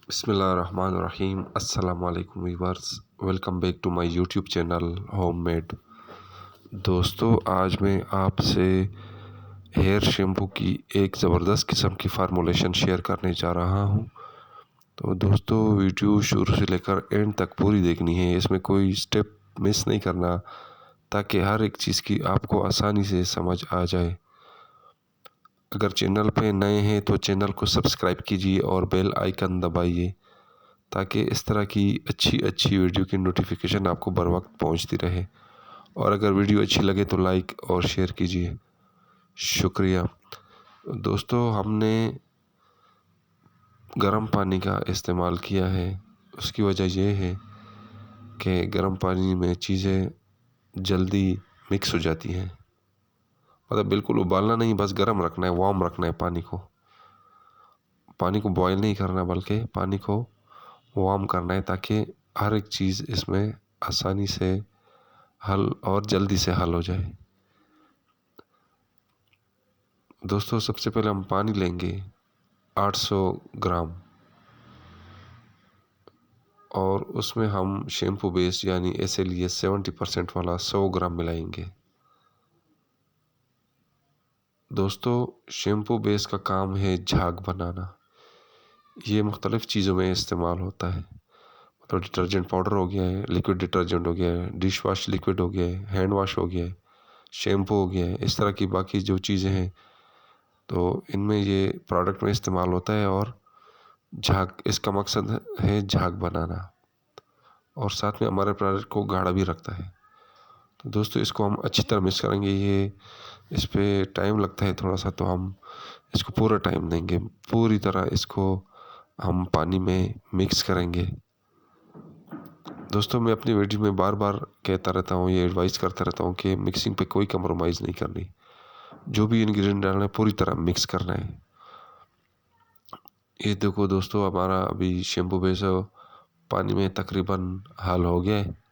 बिस्मिल्लाहिर्रहमानिर्रहीम। अस्सलाम वालेकुम viewers, welcome back to my YouTube channel Homemade. दोस्तों, आज मैं आपसे हेयर शैम्पू की एक ज़बरदस्त किस्म की फार्मूलेशन शेयर करने जा रहा हूँ। तो दोस्तों, वीडियो शुरू से लेकर एंड तक पूरी देखनी है। इसमें कोई स्टेप मिस नहीं करना, ताकि हर एक चीज़ की आपको आसानी से समझ आ जाए। अगर चैनल पे नए हैं तो चैनल को सब्सक्राइब कीजिए और बेल आइकन दबाइए, ताकि इस तरह की अच्छी अच्छी वीडियो की नोटिफिकेशन आपको बर वक्त पहुँचती रहे। और अगर वीडियो अच्छी लगे तो लाइक और शेयर कीजिए। शुक्रिया। दोस्तों, हमने गर्म पानी का इस्तेमाल किया है। उसकी वजह यह है कि गर्म पानी में चीज़ें जल्दी मिक्स हो जाती हैं। मतलब बिल्कुल उबालना नहीं, बस गर्म रखना है, वार्म रखना है पानी को बॉयल नहीं करना, बल्कि पानी को वार्म करना है, ताकि हर एक चीज़ इसमें आसानी से हल और जल्दी से हल हो जाए। दोस्तों, सबसे पहले हम पानी लेंगे 800 ग्राम, और उसमें हम शैम्पू बेस यानी SLES 70% वाला 100 ग्राम मिलाएंगे। दोस्तों, शैम्पू बेस का काम है झाग बनाना। ये मुख्तलिफ़ चीज़ों में इस्तेमाल होता है। मतलब डिटर्जेंट पाउडर हो गया है, लिक्विड डिटर्जेंट हो गया है, डिश वॉश लिक्विड हो गया है, हैंड वॉश हो गया है, शैम्पू हो गया है, इस तरह की बाकी जो चीज़ें हैं, तो इनमें ये प्रोडक्ट में इस्तेमाल होता है। और झाग, इसका मकसद है झाग बनाना, और साथ में हमारे प्रोडक्ट को गाढ़ा भी रखता है। तो दोस्तों, इसको हम अच्छी तरह मिक्स करेंगे। इस पे टाइम लगता है थोड़ा सा, तो हम इसको पूरा टाइम देंगे। पूरी तरह इसको हम पानी में मिक्स करेंगे। दोस्तों, मैं अपनी वीडियो में बार बार कहता रहता हूँ, ये एडवाइस करता रहता हूँ कि मिक्सिंग पे कोई कंप्रोमाइज़ नहीं करनी। जो भी इंग्रेडिएंट डालना है पूरी तरह मिक्स करना है। ये देखो दोस्तों, हमारा अभी शैम्पू बेस पानी में तकरीबन हल हो गया है।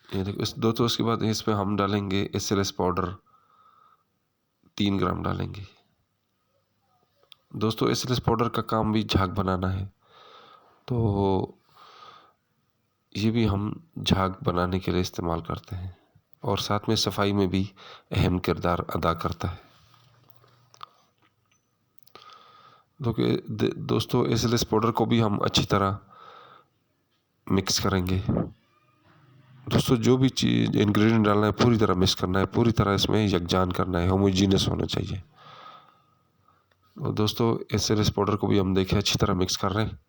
ये देखो, इस दोस्तों, उसके बाद इसमें हम डालेंगे SLS पाउडर 3 ग्राम डालेंगे। दोस्तों, SLS पाउडर का काम भी झाग बनाना है, तो ये भी हम झाग बनाने के लिए इस्तेमाल करते हैं, और साथ में सफाई में भी अहम किरदार अदा करता है। दोस्तों, SLS पाउडर को भी हम अच्छी तरह मिक्स करेंगे। दोस्तों, जो भी चीज़ इंग्रेडिएंट डालना है पूरी तरह मिक्स करना है, पूरी तरह इसमें यकजान करना है, होमोजीनियस होना चाहिए। और दोस्तों, SLS पाउडर को भी हम देखें अच्छी तरह मिक्स कर रहे हैं।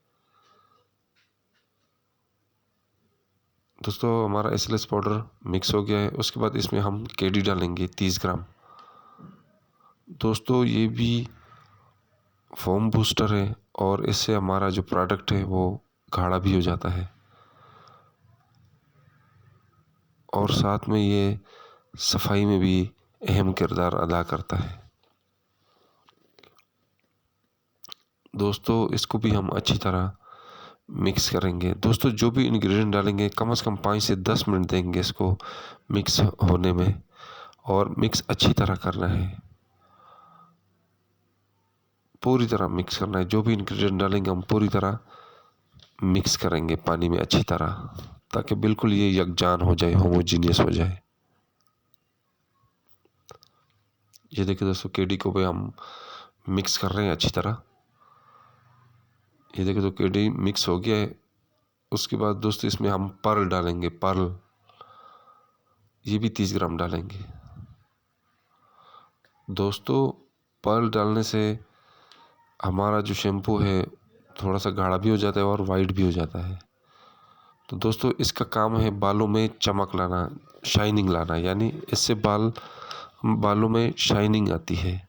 दोस्तों, हमारा SLS पाउडर मिक्स हो गया है। उसके बाद इसमें हम KD डालेंगे 30 ग्राम। दोस्तों, ये भी फोम बूस्टर है, और इससे हमारा जो प्रोडक्ट है वो गाढ़ा भी हो जाता है, और साथ में ये सफाई में भी अहम किरदार अदा करता है। दोस्तों, इसको भी हम अच्छी तरह मिक्स करेंगे। दोस्तों, जो भी इंग्रेडिएंट डालेंगे कम से कम 5 से 10 मिनट देंगे इसको मिक्स होने में, और मिक्स अच्छी तरह करना है, पूरी तरह मिक्स करना है। जो भी इंग्रेडिएंट डालेंगे हम पूरी तरह मिक्स करेंगे पानी में अच्छी तरह, ताकि बिल्कुल ये यकजान हो जाए, होमोजीनियस हो जाए। ये देखिए दोस्तों, KD को भी हम मिक्स कर रहे हैं अच्छी तरह। ये देखिए, तो KD मिक्स हो गया है। उसके बाद दोस्तों, इसमें हम पर्ल डालेंगे। पर्ल ये भी 30 ग्राम डालेंगे। दोस्तों, पर्ल डालने से हमारा जो शैम्पू है थोड़ा सा गाढ़ा भी हो जाता है और वाइट भी हो जाता है। तो दोस्तों, इसका काम है बालों में चमक लाना, शाइनिंग लाना, यानी इससे बालों में शाइनिंग आती है,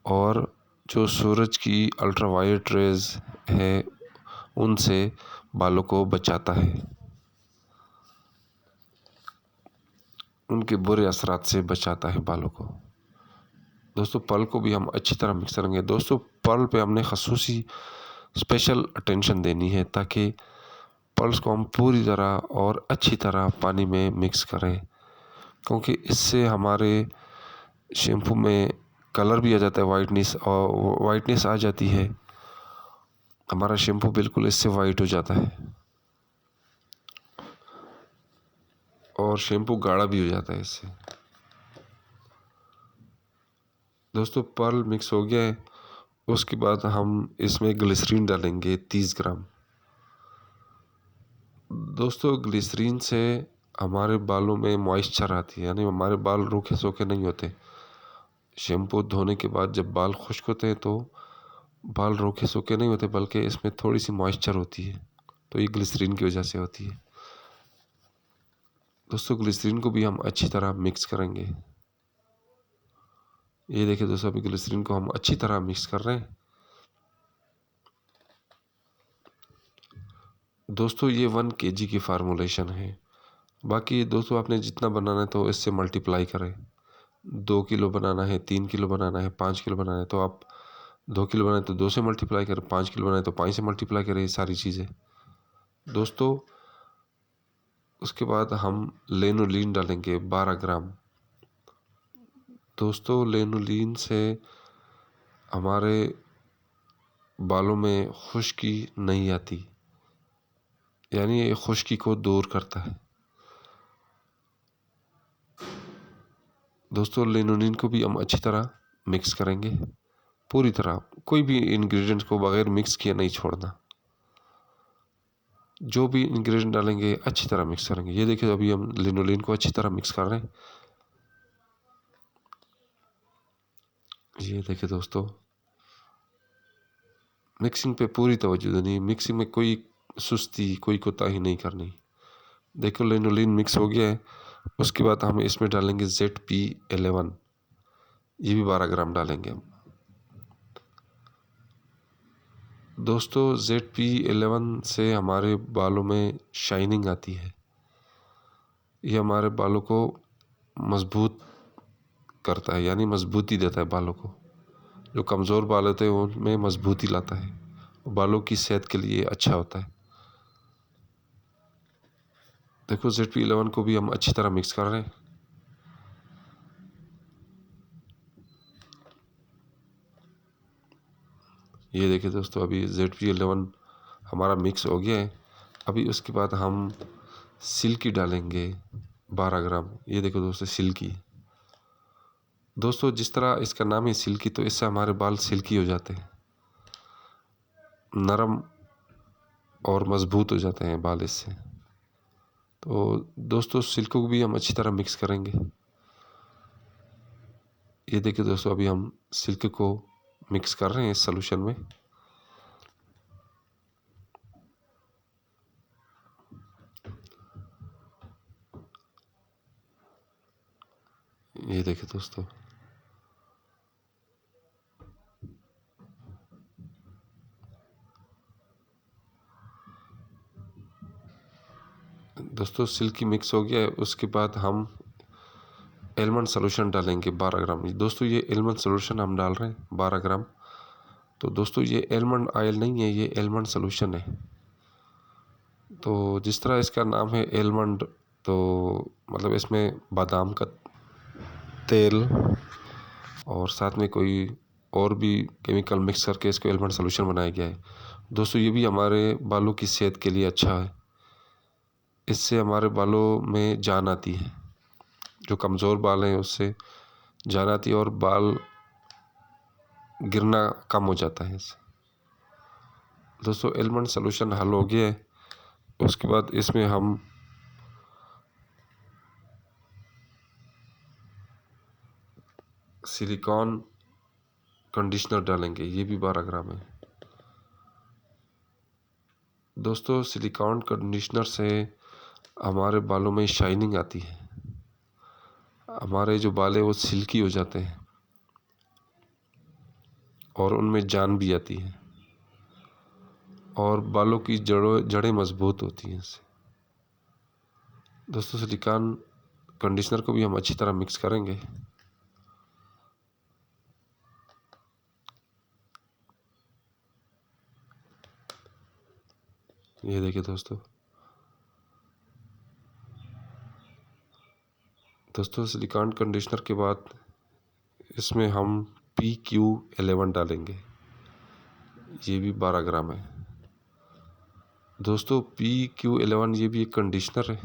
और जो सूरज की अल्ट्रावायलेट रेज है उनसे बालों को बचाता है, उनके बुरे असरात से बचाता है बालों को। दोस्तों, पर्ल को भी हम अच्छी तरह मिक्स करेंगे। दोस्तों, पर्ल पे हमने खसूसी स्पेशल अटेंशन देनी है, ताकि पर्ल्स को हम पूरी तरह और अच्छी तरह पानी में मिक्स करें, क्योंकि इससे हमारे शैम्पू में कलर भी आ जाता है, वाइटनेस आ जाती है। हमारा शैम्पू बिल्कुल इससे वाइट हो जाता है और शैम्पू गाढ़ा भी हो जाता है इससे। दोस्तों पर्ल मिक्स हो गया है। उसके बाद हम इसमें ग्लिसरीन डालेंगे 30 ग्राम। दोस्तों ग्लिसरीन से हमारे बालों में मॉइस्चर आती है, यानी हमारे बाल रूखे सूखे नहीं होते। शैम्पू धोने के बाद जब बाल खुश्क होते हैं तो बाल रूखे सूखे नहीं होते, बल्कि इसमें थोड़ी सी मॉइस्चर होती है, तो ये ग्लिसरीन की वजह से होती है। दोस्तों ग्लिसरीन को भी हम अच्छी तरह मिक्स करेंगे। ये देखिए दोस्तों, अभी ग्लिसरीन को हम अच्छी तरह मिक्स कर रहे हैं। दोस्तों ये 1 kg की फार्मूलेशन है। बाकी दोस्तों आपने जितना बनाना है तो इससे मल्टीप्लाई करें। 2 किलो बनाना है, 3 किलो बनाना है, 5 किलो बनाना है तो आप 2 किलो बनाए तो 2 से मल्टीप्लाई करें, 5 किलो बनाए तो 5 से मल्टीप्लाई करें, ये सारी चीज़ें। दोस्तों उसके बाद हम लेनोलीन डालेंगे 12 ग्राम। दोस्तों लेनोलीन से हमारे बालों में खुश्की नहीं आती, यानी ये खुश्की को दूर करता है। दोस्तों लेनोलीन को भी हम अच्छी तरह मिक्स करेंगे, पूरी तरह। कोई भी इंग्रेडिएंट को बगैर मिक्स किए नहीं छोड़ना। जो भी इंग्रेडिएंट डालेंगे अच्छी तरह मिक्स करेंगे। ये देखिए अभी हम लिनोलीन को अच्छी तरह मिक्स कर रहे हैं। ये देखिए दोस्तों, मिक्सिंग पे पूरी तवज्जो देनी। मिक्सिंग में कोई सुस्ती, कोई कोताही नहीं करनी। देखो लिनोलीन मिक्स हो गया है। उसके बाद हम इसमें डालेंगे ZP11। ये भी 12 ग्राम डालेंगे हम। दोस्तों ZP11 से हमारे बालों में शाइनिंग आती है। ये हमारे बालों को मजबूत करता है, यानी मजबूती देता है बालों को। जो कमज़ोर बाल होते हैं उनमें मजबूती लाता है, बालों की सेहत के लिए अच्छा होता है। देखो ZP11 को भी हम अच्छी तरह मिक्स कर रहे हैं। ये देखिए दोस्तों, अभी ZP11 हमारा मिक्स हो गया है। अभी उसके बाद हम सिल्की डालेंगे 12 ग्राम। ये देखो दोस्तों सिल्की। दोस्तों जिस तरह इसका नाम है सिल्की, तो इससे हमारे बाल सिल्की हो जाते हैं, नरम और मजबूत हो जाते हैं बाल इससे। तो दोस्तों सिल्क को भी हम अच्छी तरह मिक्स करेंगे। ये देखिए दोस्तों, अभी हम सिल्क को मिक्स कर रहे हैं इस सॉल्यूशन में। ये देखिए दोस्तों, सिल्की मिक्स हो गया है। उसके बाद हम एलमंड सॉल्यूशन डालेंगे 12 ग्राम। दोस्तों ये एलमंड सॉल्यूशन हम डाल रहे हैं 12 ग्राम। तो दोस्तों ये एलमंड ऑयल नहीं है, ये एलमंड सॉल्यूशन है। तो जिस तरह इसका नाम है एलमंड, तो मतलब इसमें बादाम का तेल और साथ में कोई और भी केमिकल मिक्स करके इसको एलमंड सॉल्यूशन बनाया गया है। दोस्तों ये भी हमारे बालों की सेहत के लिए अच्छा है। इससे हमारे बालों में जान आती है, जो कमज़ोर बाल हैं उससे जान आती है और बाल गिरना कम हो जाता है इससे। दोस्तों एलमंड सॉल्यूशन हल हो गया है। उसके बाद इसमें हम सिलिकॉन कंडीशनर डालेंगे। ये भी 12 ग्राम है। दोस्तों सिलिकॉन कंडीशनर से हमारे बालों में शाइनिंग आती है, हमारे जो बाल है वो सिल्की हो जाते हैं और उनमें जान भी आती है और बालों की जड़ें मजबूत होती हैं इससे। दोस्तों सिलिकॉन कंडीशनर को भी हम अच्छी तरह मिक्स करेंगे। ये देखिए दोस्तों सिलिकॉन कंडीशनर के बाद इसमें हम PQ11 डालेंगे, ये भी 12 ग्राम है। दोस्तों PQ11 ये भी एक कंडीशनर है,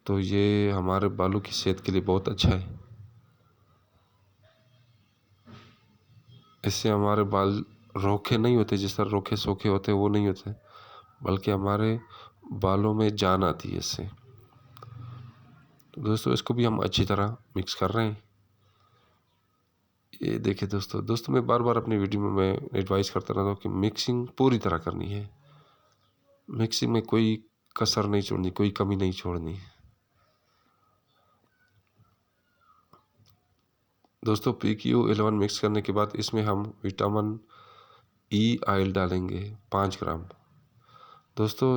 तो ये हमारे बालों की सेहत के लिए बहुत अच्छा है। इससे हमारे बाल रोखे नहीं होते, जिस तरह रोखे सोखे होते हैं वो नहीं होते, बल्कि हमारे बालों में जान आती है इससे। तो दोस्तों इसको भी हम अच्छी तरह मिक्स कर रहे हैं। ये देखिए दोस्तों मैं बार बार अपनी वीडियो में मैं एडवाइस करता रहता हूँ कि मिक्सिंग पूरी तरह करनी है। मिक्सिंग में कोई कसर नहीं छोड़नी, कोई कमी नहीं छोड़नी। दोस्तों PQ11 मिक्स करने के बाद इसमें हम विटामिन E ऑयल डालेंगे 5 ग्राम। दोस्तों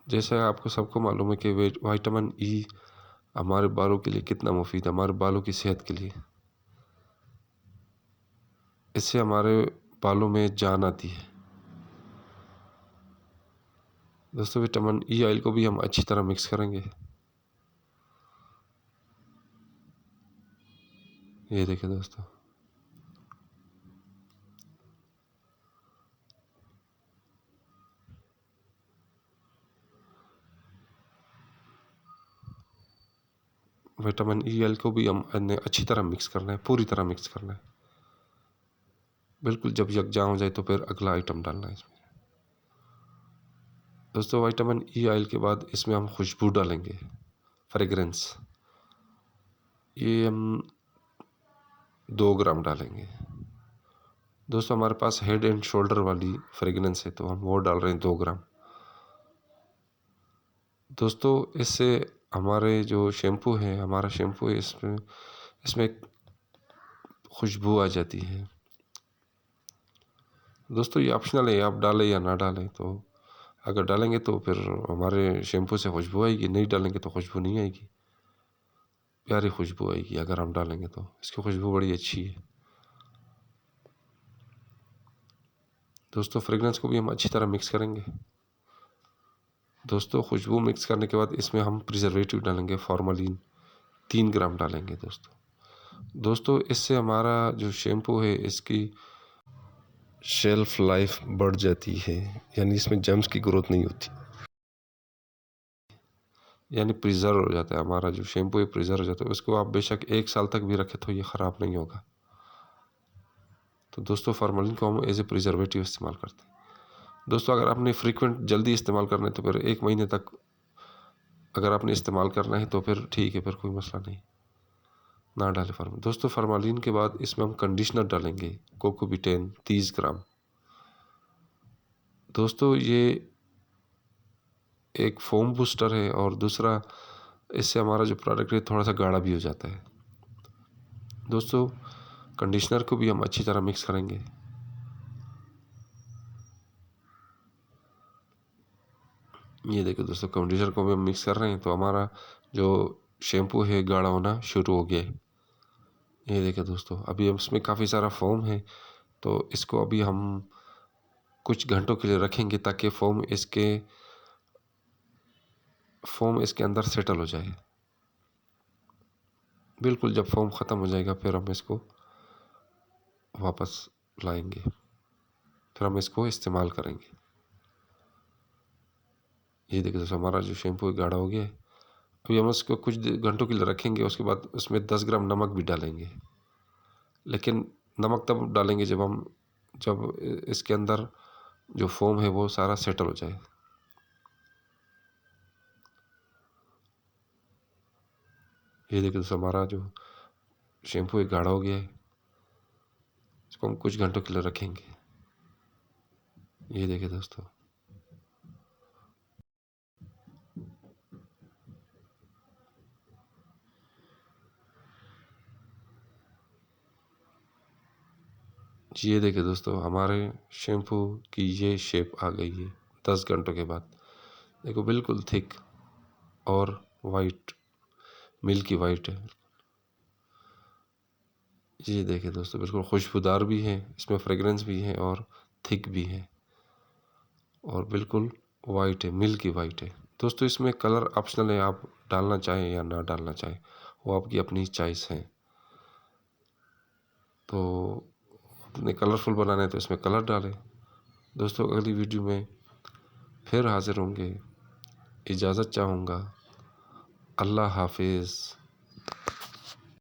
जैसे आपको सबको मालूम है कि विटामिन E हमारे बालों के लिए कितना मुफीद है, हमारे बालों की सेहत के लिए। इससे हमारे बालों में जान आती है। दोस्तों विटामिन E ऑयल को भी हम अच्छी तरह मिक्स करेंगे। ये देखिए दोस्तों, विटामिन E ऑयल को भी हम अच्छी तरह मिक्स करना है, पूरी तरह मिक्स करना है। बिल्कुल जब यकजा हो जाए तो फिर अगला आइटम डालना है इसमें। दोस्तों विटामिन E ऑयल के बाद इसमें हम खुशबू डालेंगे, फ्रेगरेंस। ये हम 2 ग्राम डालेंगे। दोस्तों हमारे पास हेड एंड शोल्डर वाली फ्रेगरेंस है, तो हम वो डाल रहे हैं 2 ग्राम। दोस्तों इससे हमारे जो शैम्पू है, हमारा शैम्पू है, इसमें इसमें खुशबू आ जाती है। दोस्तों ये ऑप्शनल है, आप डालें या ना डालें। तो अगर डालेंगे तो फिर हमारे शैम्पू से खुशबू आएगी, नहीं डालेंगे तो खुशबू नहीं आएगी, प्यारी खुशबू आएगी। अगर हम डालेंगे तो इसकी खुशबू बड़ी अच्छी है। दोस्तों फ्रेगरेंस को भी हम अच्छी तरह मिक्स करेंगे। दोस्तों खुशबू मिक्स करने के बाद इसमें हम प्रिजर्वेटिव डालेंगे, फॉर्मलिन 3 ग्राम डालेंगे। दोस्तों इससे हमारा जो शैम्पू है इसकी शेल्फ लाइफ बढ़ जाती है, यानी इसमें जर्म्स की ग्रोथ नहीं होती, यानी प्रिजर्व हो जाता है। हमारा जो शैम्पू है प्रिजर्व हो जाता है, उसको आप बेशक 1 साल तक भी रखें तो ये ख़राब नहीं होगा। तो दोस्तों फार्मलिन को हम एज ए प्रिजर्वेटिव इस्तेमाल करते हैं। दोस्तों अगर आपने फ्रीक्वेंट जल्दी इस्तेमाल करना है तो फिर 1 महीने तक अगर आपने इस्तेमाल करना है तो फिर ठीक है, फिर कोई मसला नहीं, ना डालें फार्मलिन। दोस्तों फार्मलिन के बाद इसमें हम कंडीशनर डालेंगे, कोकोबिटेन 30 ग्राम। दोस्तों ये एक फोम बूस्टर है और दूसरा इससे हमारा जो प्रोडक्ट है थोड़ा सा गाढ़ा भी हो जाता है। दोस्तों कंडीशनर को भी हम अच्छी तरह मिक्स करेंगे। ये देखो दोस्तों, कंडीशनर को भी हम मिक्स कर रहे हैं तो हमारा जो शैम्पू है गाढ़ा होना शुरू हो गया है। ये देखिए दोस्तों, अभी इसमें काफ़ी सारा फोम है, तो इसको अभी हम कुछ घंटों के लिए रखेंगे ताकि फोम इसके अंदर सेटल हो जाए। बिल्कुल जब फोम ख़त्म हो जाएगा फिर हम इसको वापस लाएंगे, फिर हम इसको इस्तेमाल करेंगे। ये देखिए दोस्तों, हमारा जो शैम्पू गाढ़ा हो गया है। अभी हम इसको कुछ घंटों के लिए रखेंगे, उसके बाद उसमें 10 ग्राम नमक भी डालेंगे। लेकिन नमक तब डालेंगे जब इसके अंदर जो फोम है वो सारा सेटल हो जाए। ये देखिए दोस्तों, हमारा जो शैम्पू है गाढ़ा हो गया है, इसको हम कुछ घंटों के लिए रखेंगे। ये देखिए दोस्तों, ये देखिए दोस्तों, हमारे शैम्पू की ये शेप आ गई है 10 घंटों के बाद। देखो बिल्कुल थिक और वाइट, मिल्की वाइट है। ये देखिए दोस्तों, बिल्कुल खुशबूदार भी है, इसमें फ्रेगरेंस भी है और थिक भी है और बिल्कुल वाइट है, मिल्की वाइट है। दोस्तों इसमें कलर ऑप्शनल है, आप डालना चाहें या ना डालना चाहें वो आपकी अपनी चॉइस है। तो जितने कलरफुल बनाने हैं तो इसमें कलर डालें। दोस्तों अगली वीडियो में फिर हाजिर होंगे। इजाज़त चाहूँगा। अल्लाह हाफिज़।